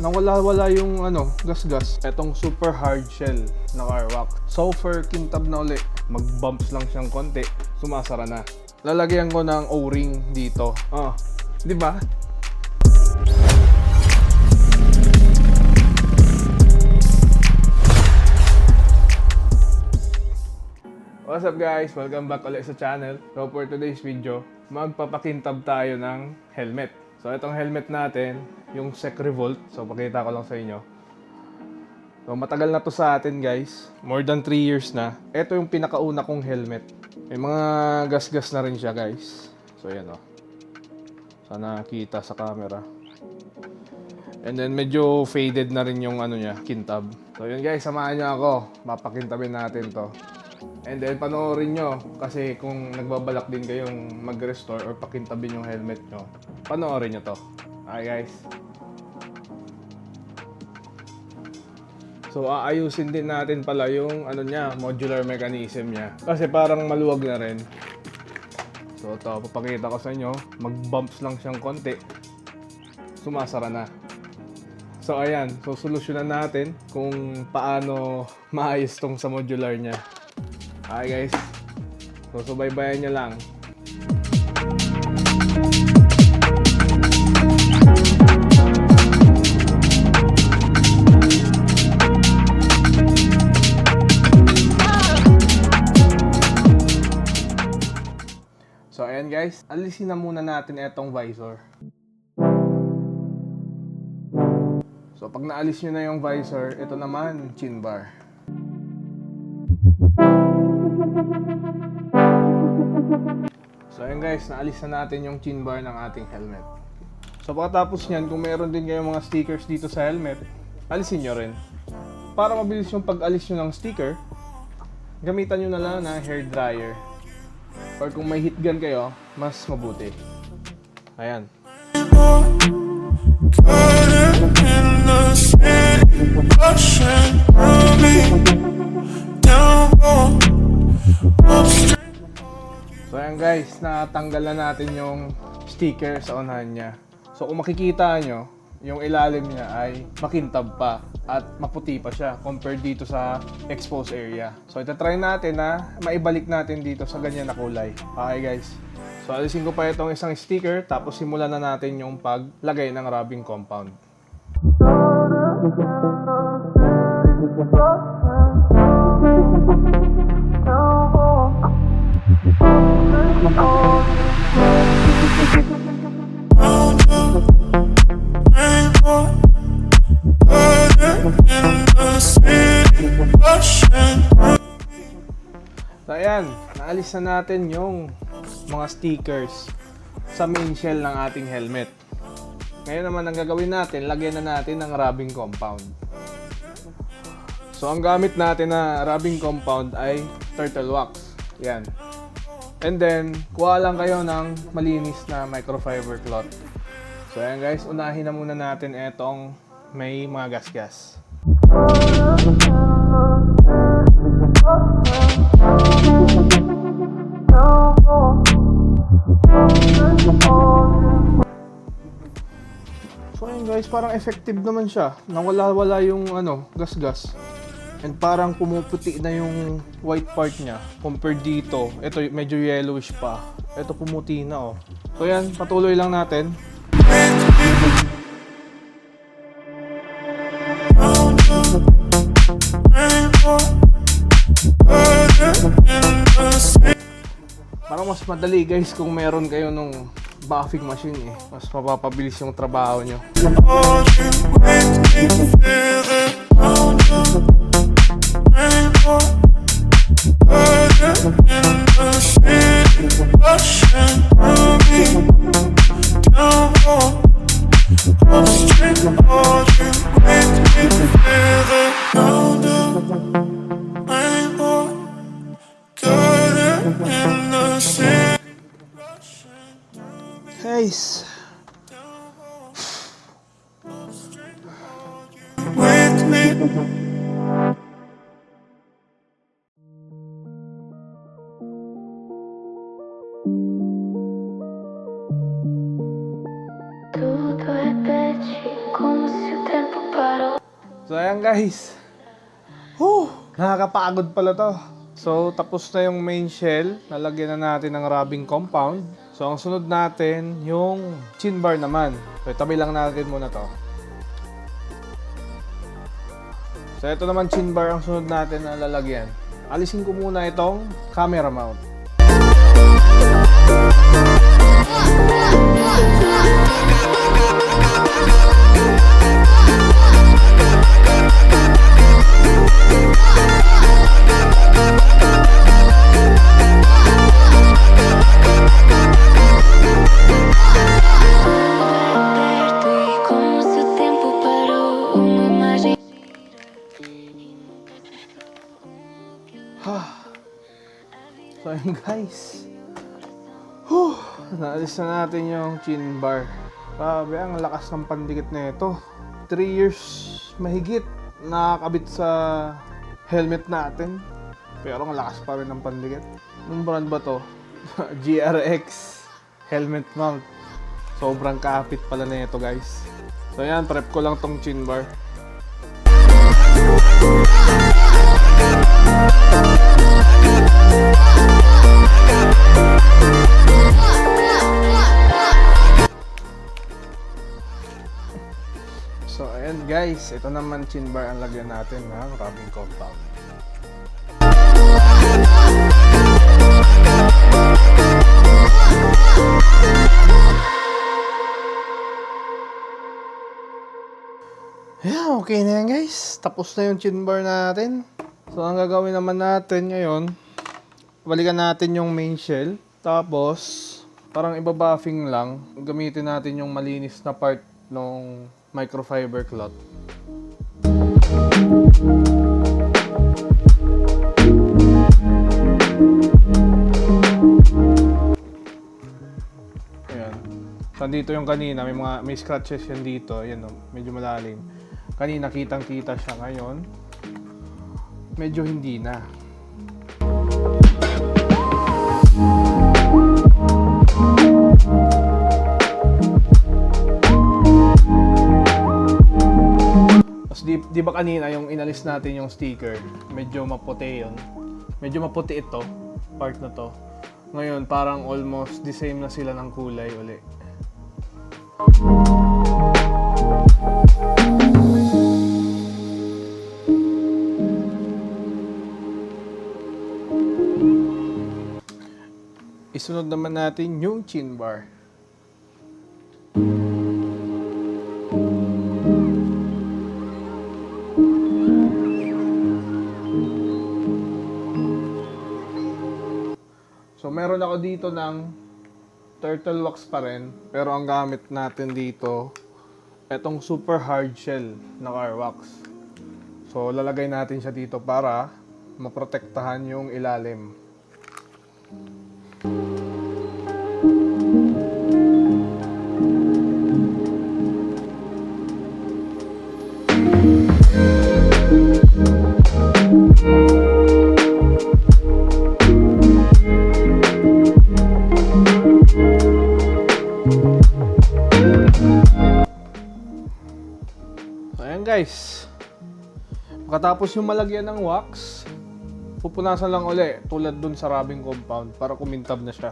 nawala-wala yung gas-gas. Etong super hard shell na Carwax. So for kintab na uli, mag-bumps lang siyang konti, sumasara na. Lalagyan ko ng O-ring dito. Di ba? What's up guys? Welcome back ulit sa channel. So for today's video, magpapakintab tayo ng helmet. So itong helmet natin, yung Sec Revolt. So pakita ko lang sa inyo. So matagal na to sa atin guys. More than 3 years na. Ito yung pinakauna kong helmet. May mga gas-gas na rin siya guys. So yan o. Sana kita sa camera. And then medyo faded na rin yung niya, kintab. So yun guys, samahan niyo ako. Mapakintabin natin to. And then panoorin nyo kasi kung nagbabalak din kayong mag-restore or pakintabin yung helmet nyo, panoorin nyo to. Okay guys. So aayusin din natin pala yung modular mechanism niya. Kasi parang maluwag na rin. So ito, papakita ko sa inyo. Mag-bumps lang siyang konti. Sumasara na. So ayan, so solusyonan natin kung paano maayos tong sa modular niya. Okay guys, so subaybayan nyo lang. So ayan guys, alisin na muna natin itong visor. So pag naalis nyo na yung visor, ito naman chin bar. So ayun guys, naalis na natin yung chin bar ng ating helmet. So pagkatapos nyan, kung meron din kayong mga stickers dito sa helmet, alisin nyo rin. Para mabilis yung pag-alis nyo ng sticker, gamitan nyo na lang ng hair dryer. Or kung may heat gun kayo, mas mabuti. Ayan. So ayan guys, natanggal na natin yung sticker sa unahan niya. So kung makikita nyo, yung ilalim niya ay makintab pa at maputi pa siya compared dito sa exposed area. So itatry natin na maibalik natin dito sa ganyan na kulay. Okay guys. So alisin ko pa itong isang sticker tapos simulan na natin yung paglagay ng rubbing compound. So ayan, naalis na natin yung mga stickers sa main shell ng ating helmet. Ngayon naman ang gagawin natin, lagyan na natin ng rubbing compound. So ang gamit natin na rubbing compound ay turtle wax. Yan. And then, kuha lang kayo ng malinis na microfiber cloth. So ayan guys, unahin na muna natin etong may mga gas-gas. So ayun guys, parang effective naman siya. Nawala-wala yung gas-gas. And parang pumuputi na yung white part niya compared dito. Ito medyo yellowish pa. Ito pumuti na oh. So yan, patuloy lang natin. Parang mas madali guys kung meron kayo nung buffing machine eh. Mas mapapabilis yung trabaho nyo. Guys, with me. Tudo repete como se o tempo So ayan guys. Nakakapagod pala to. So tapos na yung main shell. Lalagyan na natin ng rubbing compound. So ang sunod natin yung chin bar naman. So itabi lang natin muna to. So ito naman chin bar ang sunod natin na lalagyan. Alisin ko muna itong camera mount. So ayun guys. Naalis na natin yung chin bar. Grabe, ang lakas ng pandikit na ito. 3 years mahigit nakakabit sa helmet natin. Pero ang lakas pa rin ng pandikit. Anong brand ba to? GRX helmet mount. Sobrang kapit pala na ito guys. So ayan, prep ko lang tong chin bar. So ayan guys, ito naman chin bar ang lagyan natin ng rubbing compound. Yeah, okay na yan guys. Tapos na yung chin bar natin. So ang gagawin naman natin ngayon, balikan natin yung main shell. Tapos, parang ibabuffing lang. Gamitin natin yung malinis na part ng microfiber cloth. Ayan. Nandito yung kanina, may scratches yan dito. Ayan, medyo malalim. Kanina kitang-kita siya, ngayon medyo hindi na. Di ba kanina yung inalis natin yung sticker, medyo maputi yun. Medyo maputi ito, part na to. Ngayon, parang almost the same na sila ng kulay uli. Isunod naman natin yung chin bar. So meron ako dito ng turtle wax pa rin, pero ang gamit natin dito etong super hard shell na car wax. So lalagay natin siya dito para maprotektahan yung ilalim. Ayan guys, pagkatapos yung malagyan ng wax, pupunasan lang uli tulad dun sa rubbing compound para kumintab na siya.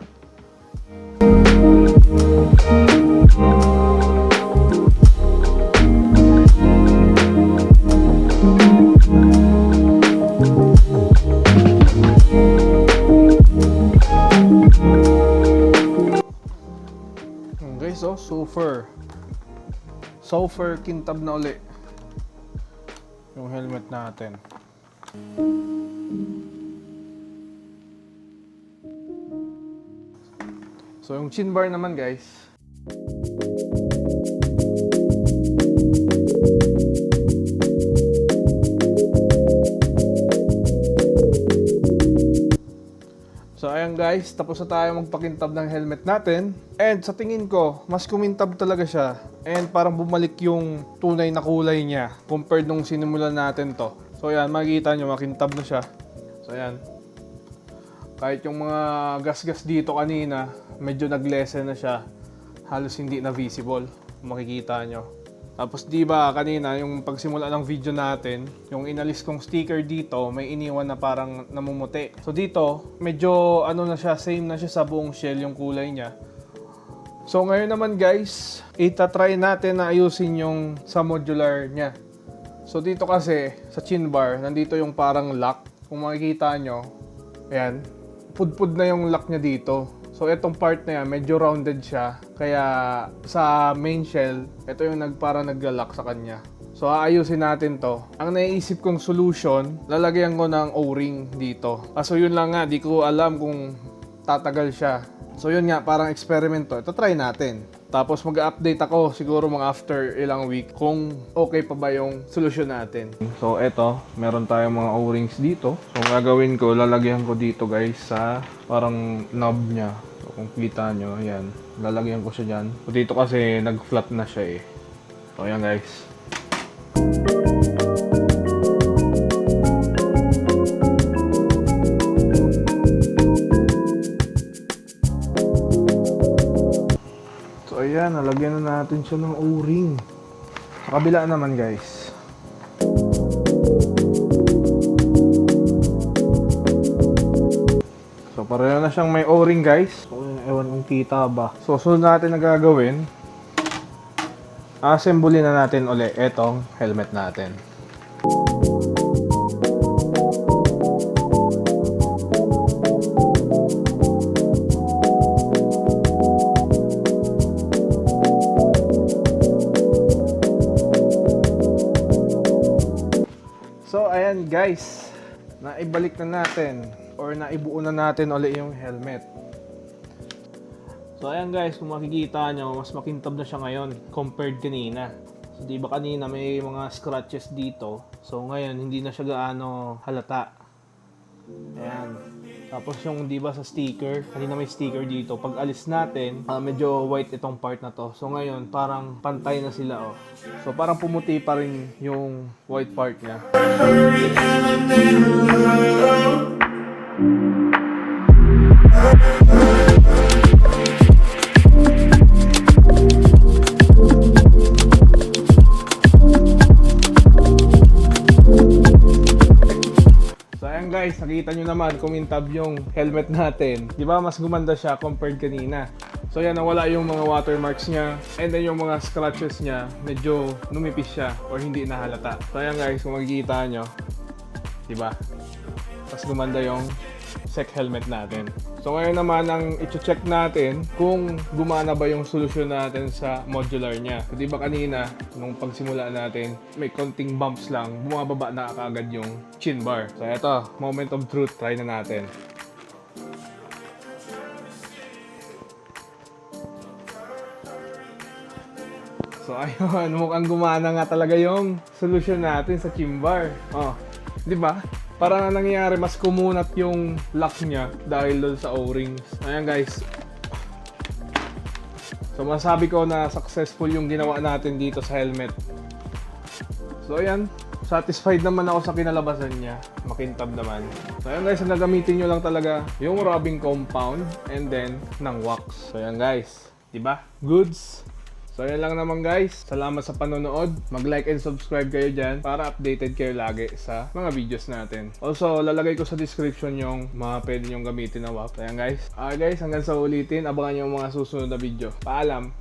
Ayan guys, oh, super kintab na uli yung helmet natin. So yung chin bar naman guys, so ayan guys, tapos na tayo magpakintab ng helmet natin. And sa tingin ko, mas kumintab talaga siya. And parang bumalik yung tunay na kulay niya compared nung sinimulan natin to. So ayan, makikita nyo, makintab na siya. So ayan. Kahit yung mga gas-gas dito kanina, medyo nag-lessen na siya. Halos hindi na visible. Makikita nyo. Tapos di ba kanina yung pagsimula ng video natin, yung inalis kong sticker dito, may iniwan na parang namumuti. So dito, medyo ano na siya, same na siya sa buong shell yung kulay niya. So ngayon naman guys, itatry natin na ayusin yung sa modular niya. So dito kasi sa chin bar, nandito yung parang lock. Kung makikita nyo, ayan, pudpud na yung lock niya dito. So itong part na yan, medyo rounded siya. Kaya sa main shell, ito yung parang nagla-lock sa kanya. So aayusin natin to. Ang naiisip kong solution, lalagyan ko ng O-ring dito. Kaso yun lang nga, di ko alam kung tatagal siya. So yun nga, parang experiment to. Ito try natin. Tapos mag-update ako siguro mga after ilang week kung okay pa ba yung solusyon natin. So eto, meron tayong mga O-rings dito. So gagawin ko, lalagyan ko dito guys sa parang knob niya. So kung kita nyo, ayan. Lalagyan ko siya dyan. So dito kasi nag-flat na siya eh. So ayan guys. Ayan, nalagyan na natin siya ng O-ring. Sa kabila naman guys. So pareho na siyang may O-ring guys. So ewan kung kita ba. So sunod natin na gagawin, assemble na natin ulit etong helmet natin. So ayan guys, naibalik na natin or naibuo na natin ulit yung helmet. So ayan guys, kung makikita nyo, mas makintab na siya ngayon compared kanina. So di ba kanina may mga scratches dito, so ngayon hindi na siya gaano halata. Ayan. Tapos yung di ba sa sticker, kanina may sticker dito. Pag alis natin, medyo white itong part na to. So ngayon, parang pantay na sila oh. So parang pumuti pa rin yung white part niya. Guys, nakita nyo naman, kumintab yung helmet natin. Di ba mas gumanda siya compared kanina. So yan, nawala yung mga watermarks niya. And then yung mga scratches niya, medyo numipis siya or hindi nahalata. So yan guys, kung makikita nyo, di ba? Mas gumanda yung SEC helmet natin. So ngayon naman ang i-check natin kung gumana ba yung solusyon natin sa modular niya. Di ba kanina nung pagsimula natin may konting bumps lang, bumababa na kaagad yung chin bar. So eto, moment of truth, try na natin. So ayun, mukhang gumana nga talaga yung solusyon natin sa chin bar. Oh, di ba? Parang nangyayari, mas kumunat yung lock niya dahil doon sa O-rings. Ayan guys. So masabi ko na successful yung ginawa natin dito sa helmet. So ayan, satisfied naman ako sa kinalabasan niya. Makintab naman. So ayan guys, ang gagamitin nyo lang talaga yung rubbing compound and then ng wax. So ayan guys, diba? Goods! So yan lang naman guys. Salamat sa panonood. Mag-like and subscribe kayo dyan para updated kayo lagi sa mga videos natin. Also, lalagay ko sa description yung mga pwede nyong gamitin na wax. Ayan guys. Guys, hanggang sa ulitin. Abangan nyo yung mga susunod na video. Paalam!